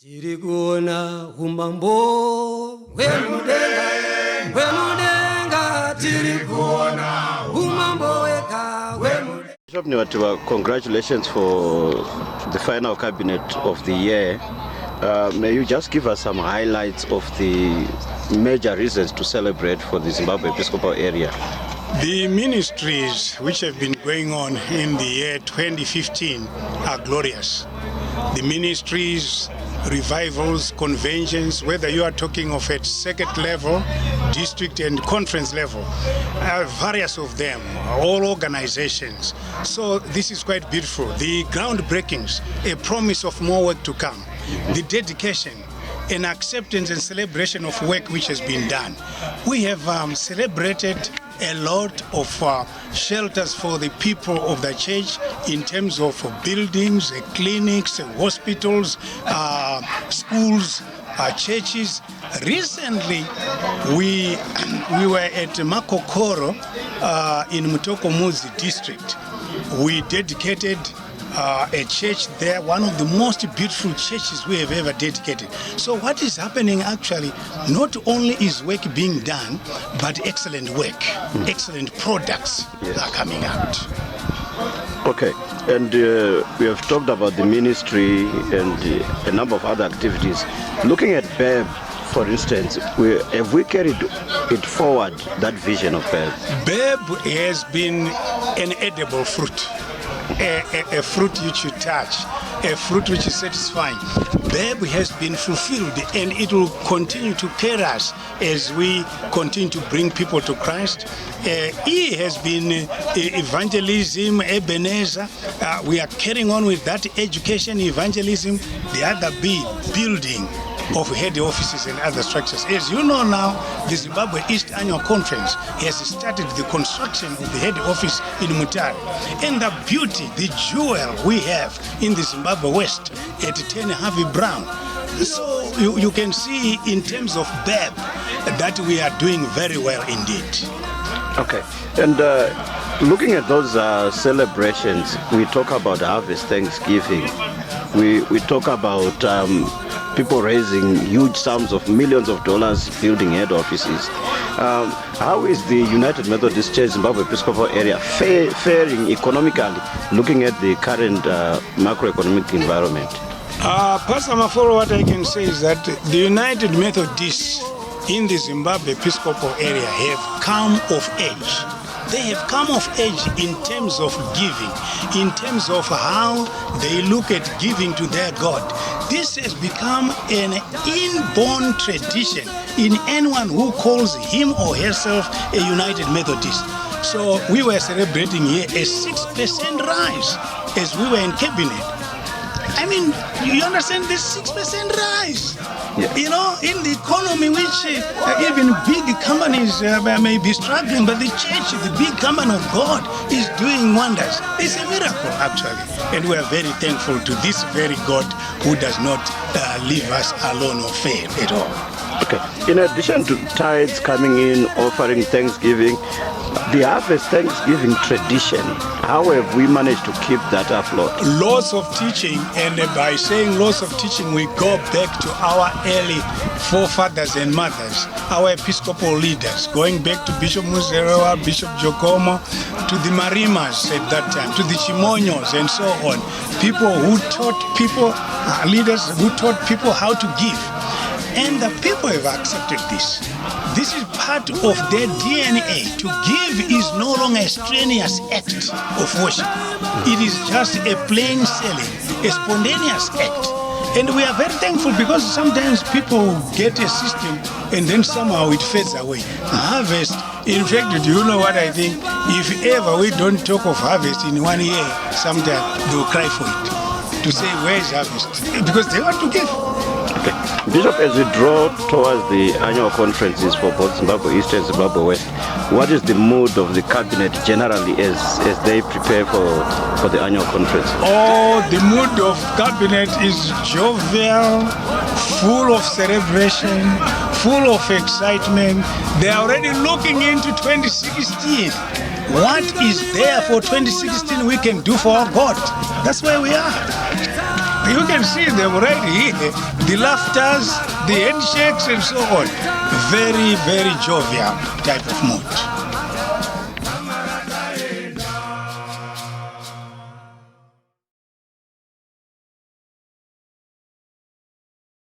Tirikuna humambo wemudenga tirikuna humambo weka wemudenga. Bishop Nhiwatiwa, congratulations for the final cabinet of the year. May you just give us some highlights of the major reasons to celebrate for the Zimbabwe Episcopal area? The ministries which have been going on in the year 2015 are glorious. The ministries, revivals, conventions, whether you are talking of at circuit level, district and conference level, various of them, all organizations. So this is quite beautiful. The groundbreakings, a promise of more work to come. The dedication, an acceptance and celebration of work which has been done. We have celebrated a lot of shelters for the people of the church in terms of buildings, clinics, hospitals, schools, churches. Recently, we were at Makokoro in Mutokomuzi district. We dedicated a church there, one of the most beautiful churches we have ever dedicated. So what is happening actually, not only is work being done, but excellent work, excellent products are coming out. Okay, and we have talked about the ministry and a number of other activities. Looking at BEB, for instance, have we carried it forward, that vision of BEB? BEB has been an edible fruit. A fruit which you touch, a fruit which is satisfying. BEB has been fulfilled, and it will continue to carry us as we continue to bring people to Christ. E has been evangelism, Ebenezer. We are carrying on with that education, evangelism. The other B, building of head offices and other structures. As you know now, the Zimbabwe East Annual Conference has started the construction of the head office in Mutare. And the beauty, the jewel we have in the Zimbabwe West at 10 Harvey Brown. So you can see in terms of BEB that we are doing very well indeed. Okay, and looking at those celebrations, we talk about Harvest Thanksgiving. We talk about people raising huge sums of millions of dollars building head offices. How is the United Methodist Church Zimbabwe Episcopal area faring economically, looking at the current macroeconomic environment? Pastor Maforo, what I can say is that the United Methodists in the Zimbabwe Episcopal area have come of age. They have come of age in terms of giving, in terms of how they look at giving to their God. This has become an inborn tradition in anyone who calls him or herself a United Methodist. So we were celebrating here a 6% rise as we were in cabinet. I mean, you understand this 6% rise? Yeah. You know, in the economy, which even big companies may be struggling, but the church, the big company of God, is doing wonders. It's a miracle, actually. And we are very thankful to this very God who does not leave us alone or fail at all. Okay. In addition to tithes coming in, offering Thanksgiving, the Harvest Thanksgiving tradition, how have we managed to keep that afloat? Lots of teaching, and by saying lots of teaching, we go back to our early forefathers and mothers, our Episcopal leaders, going back to Bishop Muzerewa, Bishop Jokomo, to the Marimas at that time, to the Chimonyos and so on. People who taught people, leaders who taught people how to give. And the people have accepted this. This is part of their DNA. To give is no longer a strenuous act of worship. It is just a plain sailing, a spontaneous act. And we are very thankful because sometimes people get a system and then somehow it fades away. Harvest, in fact, do you know what I think? If ever we don't talk of harvest in 1 year, sometime they will cry for it. To say, where is harvest? Because they want to give. Okay. Bishop, as we draw towards the annual conferences for both Zimbabwe East and Zimbabwe West, what is the mood of the cabinet generally as they prepare for the annual conference? Oh, the mood of cabinet is jovial, full of celebration, full of excitement. They are already looking into 2016. What is there for 2016 we can do for our God? That's where we are. You can see them right here. The laughters, the handshakes and so on. Very, very jovial type of mood.